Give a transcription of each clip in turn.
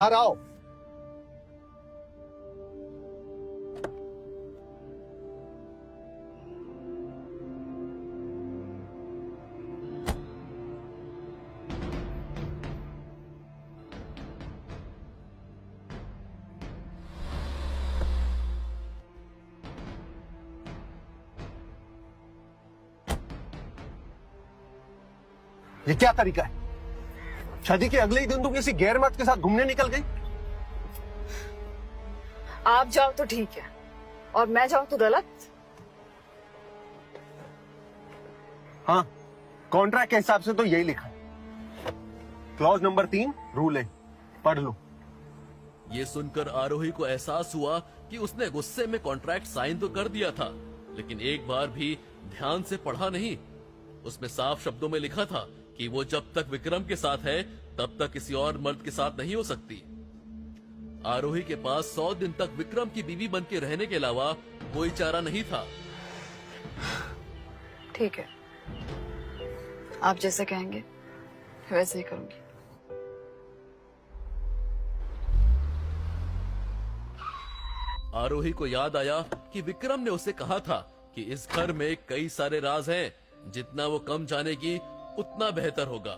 बाहर आओ। ये क्या तरीका है? शादी के अगले ही दिन तुम किसी गैर मर्द के साथ घूमने निकल गई। आप जाओ तो ठीक है और मैं जाऊं तो गलत। हाँ, कॉन्ट्रैक्ट के हिसाब से तो यही लिखा है। क्लॉज नंबर 3 रूल है, पढ़ लो। ये सुनकर आरोही को एहसास हुआ कि उसने गुस्से में कॉन्ट्रैक्ट साइन तो कर दिया था, लेकिन एक बार भी ध्यान से पढ़ा नहीं। उसमें साफ शब्दों में लिखा था कि वो जब तक विक्रम के साथ है तब तक किसी और मर्द के साथ नहीं हो सकती। आरोही के पास 100 दिन तक विक्रम की बीवी बन के रहने के अलावा कोई चारा नहीं था। ठीक है, आप जैसे कहेंगे वैसे ही करूंगी। आरोही को याद आया कि विक्रम ने उसे कहा था कि इस घर में कई सारे राज हैं, जितना वो कम जानेगी उतना बेहतर होगा।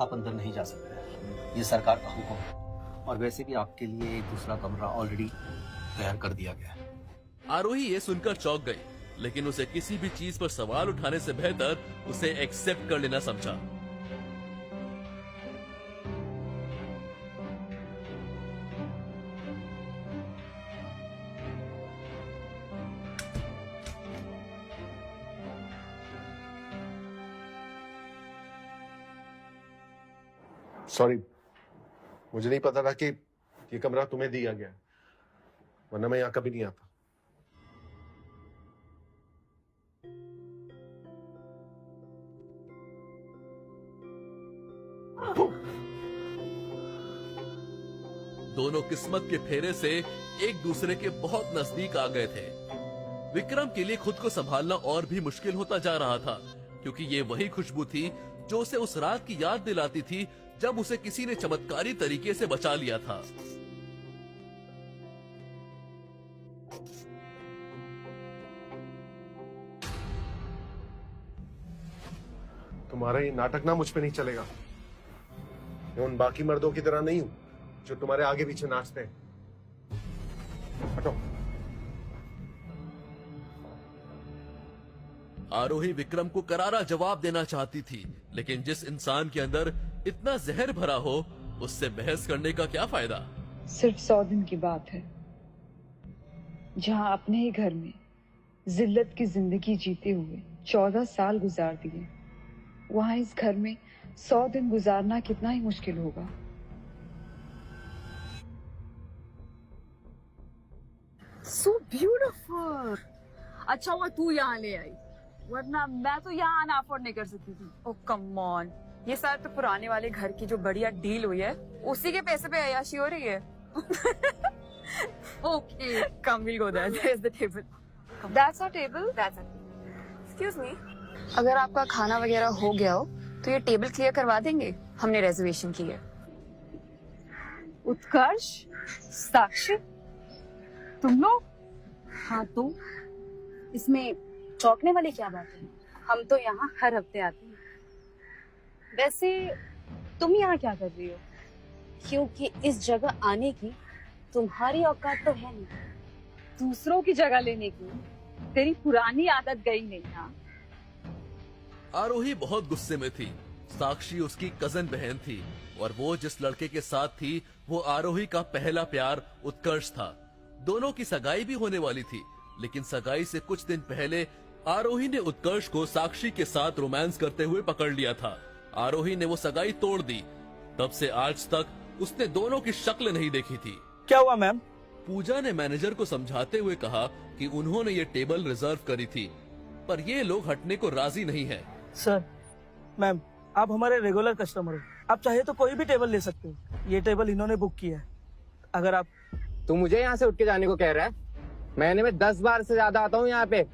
आप अंदर नहीं जा सकते, ये सरकार का हुक्म है। और वैसे भी आपके लिए एक दूसरा कमरा ऑलरेडी तैयार कर दिया गया है। आरोही ये सुनकर चौंक गई, लेकिन उसे किसी भी चीज पर सवाल उठाने से बेहतर उसे एक्सेप्ट कर लेना समझा। सॉरी, मुझे नहीं पता था कि ये कमरा तुम्हें दिया गया, वरना मैं यहां कभी नहीं आता। दोनों किस्मत के फेरे से एक दूसरे के बहुत नजदीक आ गए थे। विक्रम के लिए खुद को संभालना और भी मुश्किल होता जा रहा था, क्योंकि ये वही खुशबू थी जो उसे उस रात की याद दिलाती थी जब उसे किसी ने चमत्कारी तरीके से बचा लिया था। तुम्हारा ये नाटक ना मुझ पे नहीं चलेगा। मैं उन बाकी मर्दों की तरह नहीं हूं जो तुम्हारे आगे पीछे नाचते हैं। हटो। आरोही विक्रम को करारा जवाब देना चाहती थी, लेकिन जिस इंसान के अंदर इतना जहर भरा हो, उससे बहस करने का क्या फायदा। सिर्फ 100 दिन की बात है, जहां अपने ही घर में जिल्लत की जिंदगी जीते हुए 14 साल गुजार दिए, वहां इस घर में 100 दिन गुजारना कितना ही मुश्किल होगा। So beautiful। अच्छा हुआ तू यहाँ ले आई, वरना मैं तो यहाँ आना अफोर्ड नहीं कर सकती थी। ओ कम ऑन, ये सारे तो पुराने वाले घर की जो बढ़िया डील हुई है उसी के पैसे पे अय्याशी हो रही है। Okay, come will go there, there is the table. That's our table, that's our. Excuse me, अगर आपका खाना वगैरह हो गया हो तो ये टेबल क्लियर करवा देंगे, हमने रिजर्वेशन की है। उत्कर्ष, साक्षी, तुम लोग? हाँ, तो इसमें चौंकने वाली क्या बात है? हम तो यहाँ हर हफ्ते आते हैं। वैसे तुम यहाँ क्या कर रही हो? क्योंकि इस जगह आने की तुम्हारी औकात तो है नहीं। दूसरों की जगह लेने की तेरी पुरानी आदत गई नहीं। हाँ, आरोही बहुत गुस्से में थी। साक्षी उसकी कजन बहन थी और वो जिस लड़के के साथ थी वो आरोही का पहला प्यार उत्कर्ष था। दोनों की सगाई भी होने वाली थी, लेकिन सगाई से कुछ दिन पहले आरोही ने उत्कर्ष को साक्षी के साथ रोमांस करते हुए पकड़ लिया था। आरोही ने वो सगाई तोड़ दी। तब से आज तक उसने दोनों की शक्ल नहीं देखी थी। क्या हुआ मैम? पूजा ने मैनेजर को समझाते हुए कहा कि उन्होंने ये टेबल रिजर्व करी थी, पर ये लोग हटने को राजी नहीं है। सर, मैम, आप हमारे रेगुलर कस्टमर हो, आप चाहे तो कोई भी टेबल ले सकते हो। ये टेबल इन्होंने बुक किया है। अगर आप तू मुझे यहाँ से उठ के जाने को कह रहा है? महीने में 10 बार से ज्यादा आता हूँ यहाँ पे,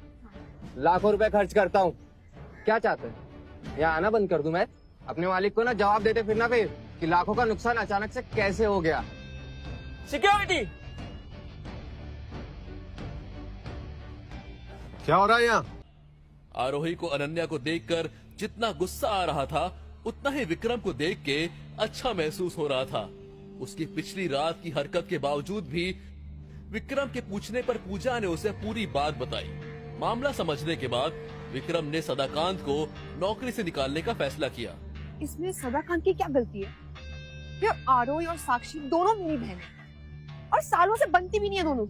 लाखों रुपए खर्च करता हूँ। क्या चाहते हैं, यहाँ आना बंद कर दूं मैं? अपने मालिक को ना जवाब देते फिरना फिर कि लाखों का नुकसान अचानक से कैसे हो गया। सिक्योरिटी। क्या हो रहा है यहाँ? आरोही को अनन्या को देखकर जितना गुस्सा आ रहा था उतना ही विक्रम को देख के अच्छा महसूस हो रहा था। उसकी पिछली रात की हरकत के बावजूद भी विक्रम के पूछने पर पूजा ने उसे पूरी बात बताई। मामला समझने के बाद विक्रम ने सदाकांत को नौकरी से निकालने का फैसला किया। इसमें सदाकांत की क्या गलती है? फिर आरोही और साक्षी दोनों मेरी बहन है और सालों से बनती भी नहीं है दोनों।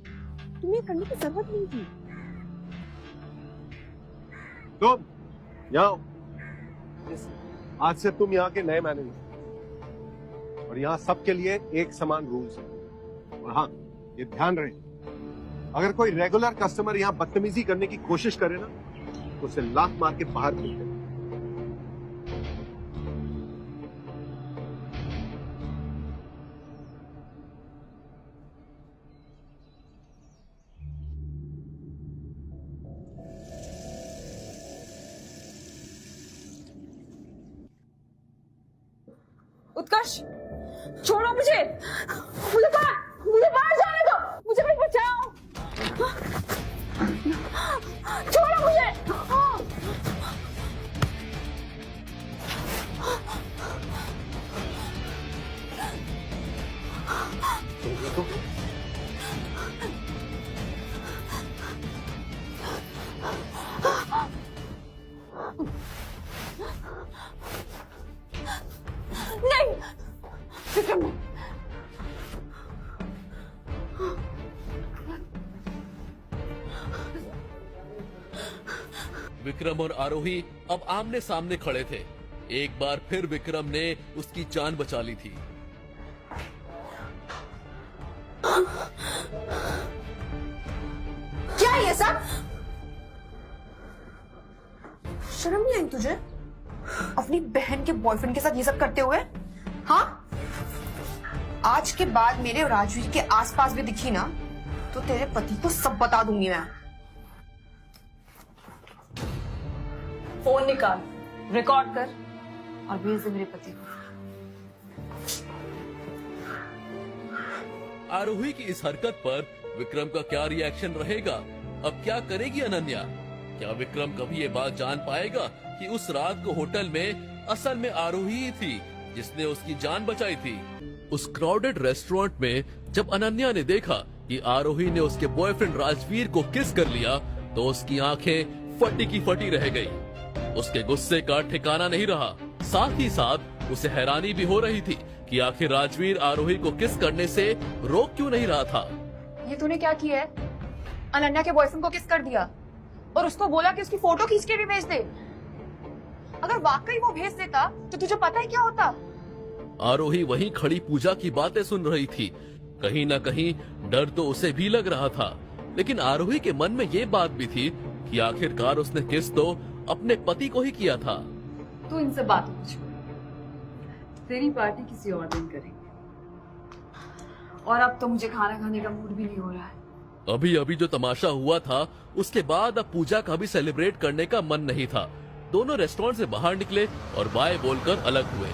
तुम्हें करने की जरूरत नहीं थी। तुम यहाँ आओ। आज से तुम यहाँ के नए मैनेजर और यहाँ सबके लिए एक समान रूल्स है। और हाँ, ये ध्यान रहे, अगर कोई रेगुलर कस्टमर यहाँ बदतमीजी करने की कोशिश करे ना तो उसे लात मार के बाहर फेंक देना। उत्कर्ष, छोड़ो मुझे मुझे बाहर जाने दो, मुझे भी बचाओ, छोड़ो मुझे। नहीं, विक्रम नहीं। विक्रम और आरोही अब आमने सामने खड़े थे। एक बार फिर विक्रम ने उसकी जान बचा ली थी। क्या ये सब? शर्म नहीं आई तुझे अपनी बहन के बॉयफ्रेंड के साथ ये सब करते हुए? हाँ, आज के बाद मेरे राजवीर के आसपास भी दिखी ना तो तेरे पति को सब बता दूंगी मैं। फोन निकाल, रिकॉर्ड कर और भेज दे मेरे पति को। आरोही की इस हरकत पर विक्रम का क्या रिएक्शन रहेगा? अब क्या करेगी अनन्या? क्या विक्रम कभी ये बात जान पाएगा कि उस रात को होटल में असल में आरोही ही थी जिसने उसकी जान बचाई थी? उस क्राउडेड रेस्टोरेंट में जब अनन्या ने देखा कि आरोही ने उसके बॉयफ्रेंड राजवीर को किस कर लिया तो उसकी आंखें फटी की फटी रह गई। उसके गुस्से का ठिकाना नहीं रहा। साथ ही साथ उसे हैरानी भी हो रही थी कि आखिर राजवीर आरोही को किस करने से रोक क्यों नहीं रहा था। ये तूने क्या किया है? अनन्या के बॉयफ्रेंड को किस कर दिया और उसको बोला कि उसकी फोटो खींच के भी भेज दे। अगर वाकई वो भेज देता तो तुझे पता है क्या होता? आरोही वहीं खड़ी पूजा की बातें सुन रही थी। कहीं न कहीं डर तो उसे भी लग रहा था, लेकिन आरोही के मन में ये बात भी थी कि आखिरकार उसने किस तो अपने पति को ही किया था। तू इनसे बात मत छोड़, तेरी पार्टी किसी और दिन करेंगे। और अब तो मुझे खाना खाने का मूड भी नहीं हो रहा है। अभी अभी जो तमाशा हुआ था उसके बाद अब पूजा का भी सेलिब्रेट करने का मन नहीं था। दोनों रेस्टोरेंट से बाहर निकले और बाय बोलकर अलग हुए।